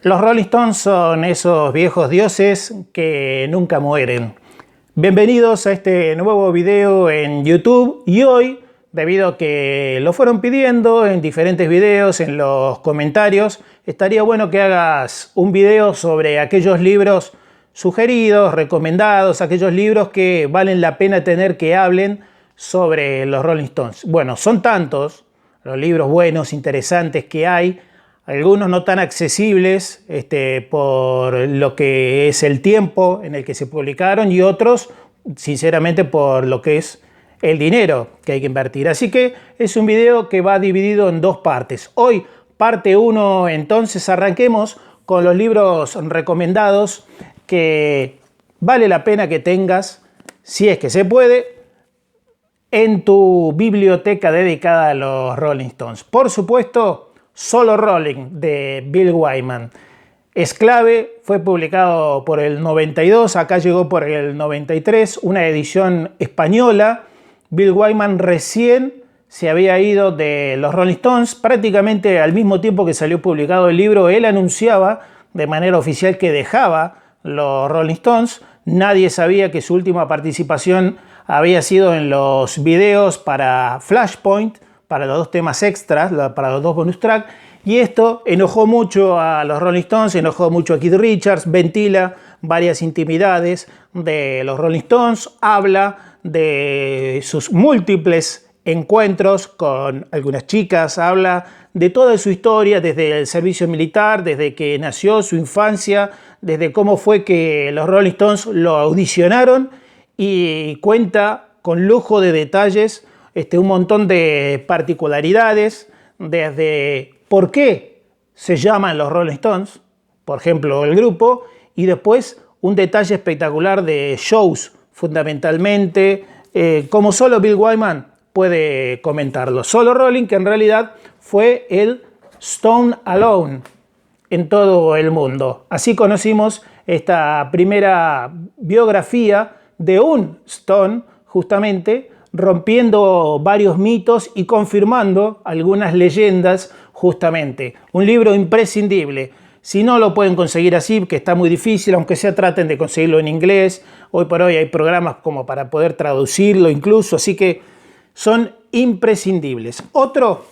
Los Rolling Stones son esos viejos dioses que nunca mueren. Bienvenidos a este nuevo video en YouTube y hoy, debido a que lo fueron pidiendo en diferentes videos, en los comentarios, estaría bueno que hagas un video sobre aquellos libros sugeridos, recomendados, aquellos libros que valen la pena tener que hablen sobre los Rolling Stones. Bueno, son tantos los libros buenos, interesantes que hay, algunos no tan accesibles por lo que es el tiempo en el que se publicaron y otros, sinceramente, por lo que es el dinero que hay que invertir. Así que es un video que va dividido en dos partes. Hoy, parte 1, entonces arranquemos con los libros recomendados que vale la pena que tengas, si es que se puede, en tu biblioteca dedicada a los Rolling Stones. Por supuesto, Solo Rolling de Bill Wyman. Es clave, fue publicado por el 92, acá llegó por el 93, una edición española. Bill Wyman recién se había ido de los Rolling Stones, prácticamente al mismo tiempo que salió publicado el libro, él anunciaba de manera oficial que dejaba los Rolling Stones. Nadie sabía que su última participación había sido en los videos para Flashpoint, para los dos temas extras, para los dos bonus track, y esto enojó mucho a los Rolling Stones, enojó mucho a Keith Richards, ventila varias intimidades de los Rolling Stones, habla de sus múltiples encuentros con algunas chicas, habla de toda su historia desde el servicio militar, desde que nació, su infancia, desde cómo fue que los Rolling Stones lo audicionaron y cuenta con lujo de detalles un montón de particularidades, desde por qué se llaman los Rolling Stones, por ejemplo, el grupo, y después un detalle espectacular de shows, fundamentalmente, como solo Bill Wyman puede comentarlo. Solo Rolling, que en realidad fue el Stone Alone en todo el mundo. Así conocimos esta primera biografía de un Stone, justamente, rompiendo varios mitos y confirmando algunas leyendas, justamente. Un libro imprescindible. Si no lo pueden conseguir así, que está muy difícil, aunque sea traten de conseguirlo en inglés. Hoy por hoy hay programas como para poder traducirlo incluso, así que son imprescindibles. Otro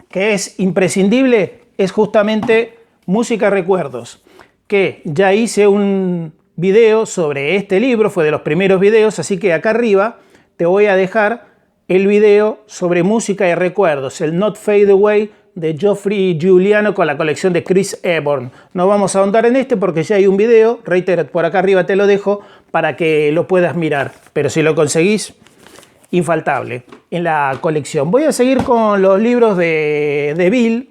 que es imprescindible es justamente Música Recuerdos, que ya hice un video sobre este libro, fue de los primeros videos, así que acá arriba te voy a dejar el video sobre música y recuerdos, el Not Fade Away de Geoffrey Giuliano con la colección de Chris Eborn. No vamos a ahondar en porque ya hay un video, reitero, por acá arriba te lo dejo para que lo puedas mirar, pero si lo conseguís, infaltable en la colección. Voy a seguir con los libros de Bill.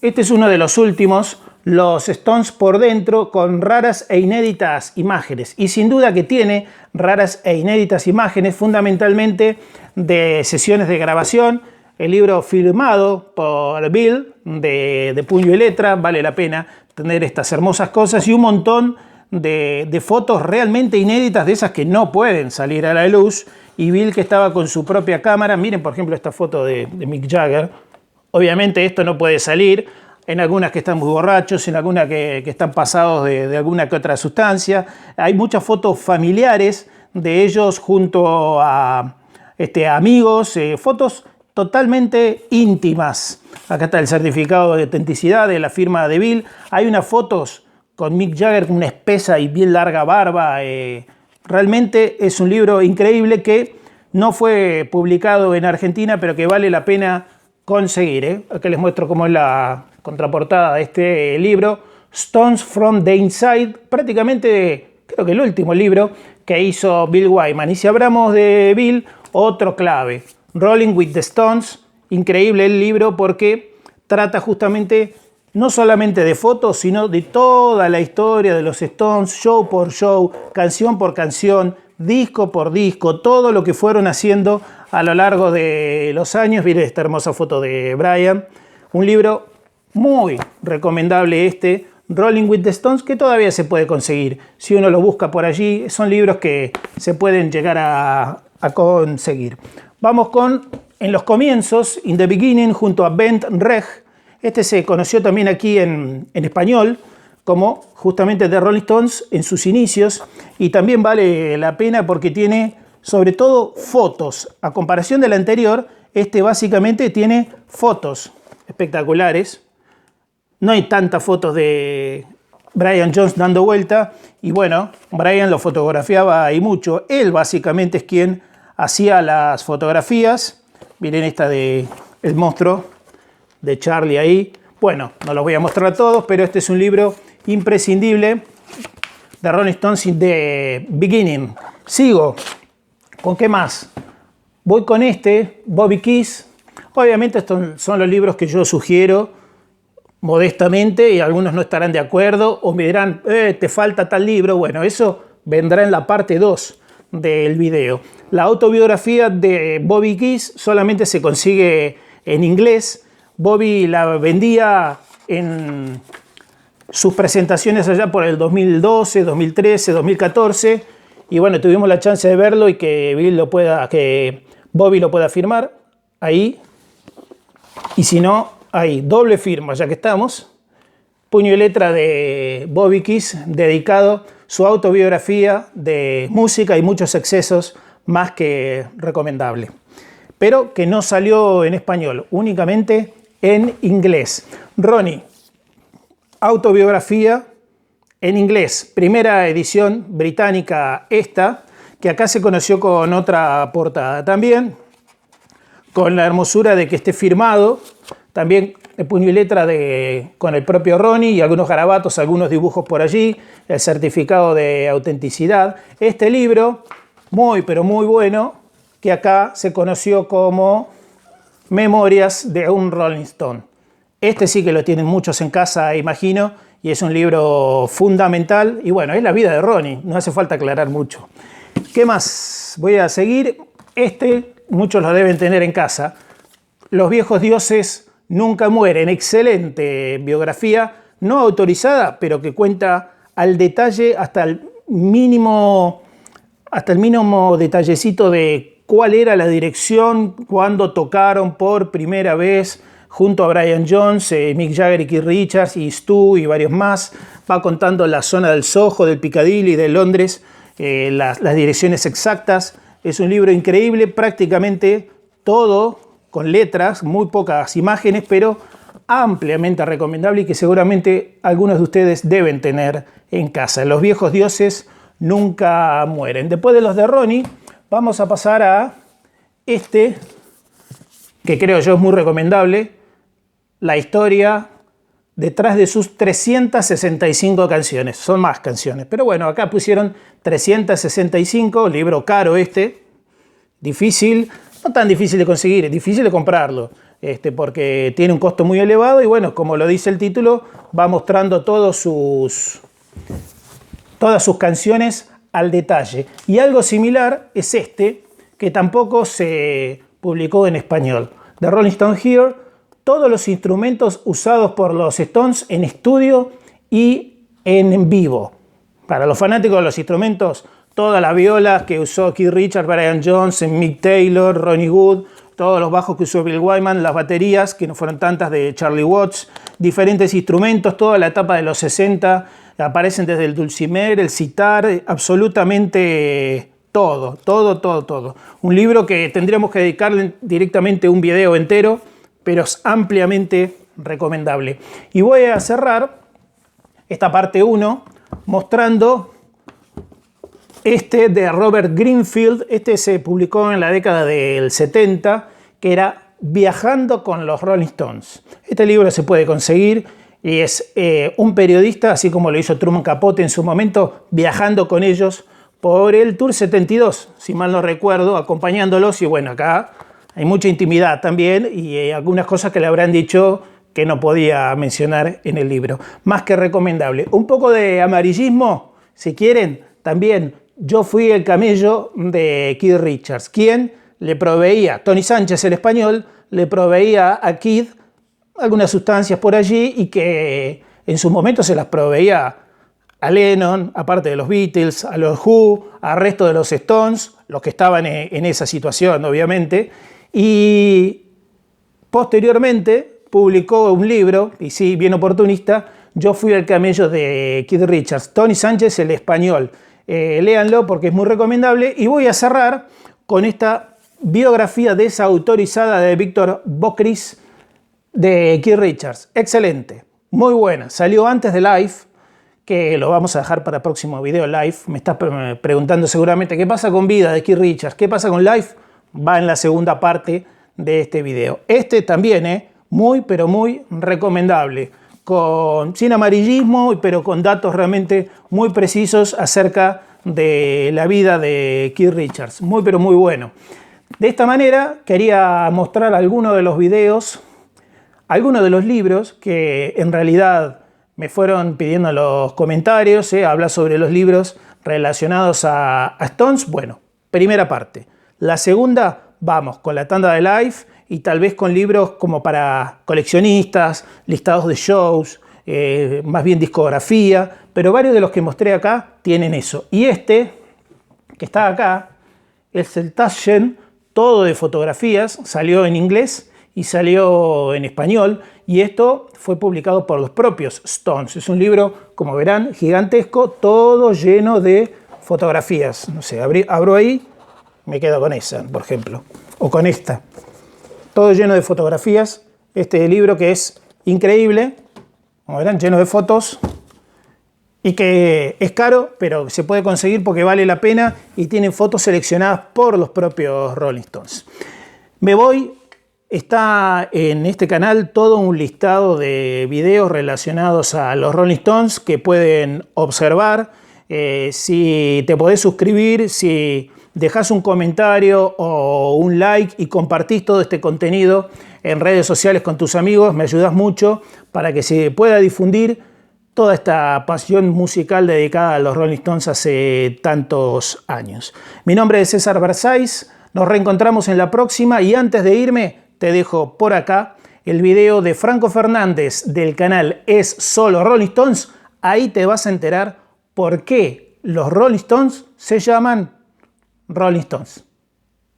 Este es uno de los últimos, Los Stones por dentro, con raras e inéditas imágenes. Y sin duda que tiene raras e inéditas imágenes, fundamentalmente de sesiones de grabación. El libro firmado por Bill, de puño y letra, vale la pena tener estas hermosas cosas. Y un montón de fotos realmente inéditas, de esas que no pueden salir a la luz. Y Bill, que estaba con su propia cámara. Miren, por ejemplo, esta foto de Mick Jagger. Obviamente esto no puede salir, en algunas que están muy borrachos, en algunas que están pasados de alguna que otra sustancia. Hay muchas fotos familiares de ellos junto a amigos, fotos totalmente íntimas. Acá está el certificado de autenticidad de la firma de Bill. Hay unas fotos con Mick Jagger con una espesa y bien larga barba. Realmente es un libro increíble que no fue publicado en Argentina, pero que vale la pena conseguir. Acá les muestro cómo es la contraportada de este libro, Stones from the Inside, prácticamente creo que el último libro que hizo Bill Wyman. Y si hablamos de Bill, otro clave, Rolling with the Stones, increíble el libro porque trata justamente no solamente de fotos, sino de toda la historia de los Stones, show por show, canción por canción, disco por disco, todo lo que fueron haciendo a lo largo de los años. Miren esta hermosa foto de Brian. Un libro muy recomendable Rolling with the Stones, que todavía se puede conseguir. Si uno lo busca por allí, son libros que se pueden llegar a conseguir. Vamos con En los comienzos, In the Beginning, junto a Bent Reg, Este se conoció también aquí en español como justamente The Rolling Stones en sus inicios, y también vale la pena porque tiene sobre todo fotos. A comparación del anterior, este básicamente tiene fotos espectaculares. No hay tantas fotos de Brian Jones dando vuelta, y bueno, Brian lo fotografiaba ahí mucho. Él básicamente es quien hacía las fotografías. Miren esta de el monstruo de Charlie ahí. Bueno, no los voy a mostrar todos, pero este es un libro imprescindible de Rolling Stones de Beginning. Sigo. ¿Con qué más? Voy con este, Bobby Keys. Obviamente estos son los libros que yo sugiero modestamente, y algunos no estarán de acuerdo o me dirán, te falta tal libro. Bueno, eso vendrá en la parte 2 del video. La autobiografía de Bobby Keys solamente se consigue en inglés. Bobby la vendía en sus presentaciones allá por el 2012, 2013, 2014, y bueno, tuvimos la chance de verlo y que Bobby lo pueda firmar ahí, y si no, ahí, doble firma, ya que estamos, puño y letra de Bobby Keys, dedicado su autobiografía de música y muchos excesos, más que recomendable, pero que no salió en español, únicamente en inglés. Ronnie, autobiografía en inglés, primera edición británica esta, que acá se conoció con otra portada también, con la hermosura de que esté firmado, también de puño y letra con el propio Ronnie y algunos garabatos, algunos dibujos por allí, el certificado de autenticidad. Este libro, muy pero muy bueno, que acá se conoció como Memorias de un Rolling Stone. Este sí que lo tienen muchos en casa, imagino, y es un libro fundamental. Y bueno, es la vida de Ronnie, no hace falta aclarar mucho. ¿Qué más? Voy a seguir. Este, muchos lo deben tener en casa. Los viejos dioses nunca mueren. Excelente biografía, no autorizada, pero que cuenta al detalle hasta el mínimo detallecito de cuál era la dirección cuando tocaron por primera vez junto a Brian Jones, Mick Jagger y Keith Richards y Stu y varios más. Va contando la zona del Soho, del Piccadilly, de Londres, las direcciones exactas. Es un libro increíble, prácticamente todo con letras, muy pocas imágenes, pero ampliamente recomendable y que seguramente algunos de ustedes deben tener en casa. Los viejos dioses nunca mueren. Después de los de Ronnie, vamos a pasar a este, que creo yo es muy recomendable, la historia detrás de sus 365 canciones. Son más canciones, pero bueno, acá pusieron 365, libro caro este, difícil, no tan difícil de conseguir, es difícil de comprarlo, porque tiene un costo muy elevado y bueno, como lo dice el título, va mostrando todas sus canciones al detalle. Y algo similar es este, que tampoco se publicó en español. The Rolling Stone Here, todos los instrumentos usados por los Stones en estudio y en vivo. Para los fanáticos de los instrumentos, todas las violas que usó Keith Richards, Brian Jones, Mick Taylor, Ronnie Wood, todos los bajos que usó Bill Wyman, las baterías, que no fueron tantas, de Charlie Watts, diferentes instrumentos, toda la etapa de los 60, aparecen desde el dulcimer, el sitar, absolutamente todo. Un libro que tendríamos que dedicarle directamente un video entero, pero es ampliamente recomendable. Y voy a cerrar esta parte 1 mostrando este de Robert Greenfield. Este se publicó en la década del 70, que era Viajando con los Rolling Stones. Este libro se puede conseguir y es un periodista, así como lo hizo Truman Capote en su momento, viajando con ellos por el Tour 72, si mal no recuerdo, acompañándolos. Y bueno, acá hay mucha intimidad también y algunas cosas que le habrán dicho que no podía mencionar en el libro. Más que recomendable. Un poco de amarillismo, si quieren, también. Yo fui el camello de Keith Richards, quien le proveía, Tony Sánchez el español, le proveía a Keith algunas sustancias por allí y que en su momento se las proveía a Lennon, aparte de los Beatles, a los Who, al resto de los Stones, los que estaban en esa situación, obviamente. Y posteriormente, publicó un libro, y sí, bien oportunista, Yo fui el camello de Keith Richards, Tony Sánchez, el español. Léanlo porque es muy recomendable. Y voy a cerrar con esta biografía desautorizada de Víctor Bockris de Keith Richards. Excelente, muy buena. Salió antes de Life, que lo vamos a dejar para el próximo video Life. Me estás preguntando seguramente qué pasa con Vida de Keith Richards, qué pasa con Life. Va en la segunda parte de este video. Este también, muy pero muy recomendable. Sin amarillismo, pero con datos realmente muy precisos acerca de la vida de Keith Richards. Muy pero muy bueno. De esta manera quería mostrar algunos de los videos, algunos de los libros que en realidad me fueron pidiendo en los comentarios. Habla sobre los libros relacionados a Stones. Bueno, primera parte. La segunda, vamos con la tanda de Life y tal vez con libros como para coleccionistas, listados de shows, más bien discografía, pero varios de los que mostré acá tienen eso. Y este, que está acá, es el Taschen, todo de fotografías, salió en inglés y salió en español, y esto fue publicado por los propios Stones. Es un libro, como verán, gigantesco, todo lleno de fotografías. No sé, abro ahí, me quedo con esa, por ejemplo, o con esta. Todo lleno de fotografías. Este libro que es increíble, como verán, lleno de fotos, y que es caro, pero se puede conseguir porque vale la pena y tienen fotos seleccionadas por los propios Rolling Stones. Me voy. Está en este canal todo un listado de videos relacionados a los Rolling Stones que pueden observar. Si te podés suscribir, si dejás un comentario o un like y compartís todo este contenido en redes sociales con tus amigos, me ayudás mucho para que se pueda difundir toda esta pasión musical dedicada a los Rolling Stones hace tantos años. Mi nombre es César Versáis, nos reencontramos en la próxima, y antes de irme te dejo por acá el video de Franco Fernández del canal Es Solo Rolling Stones. Ahí te vas a enterar por qué los Rolling Stones se llaman Rolling Stones.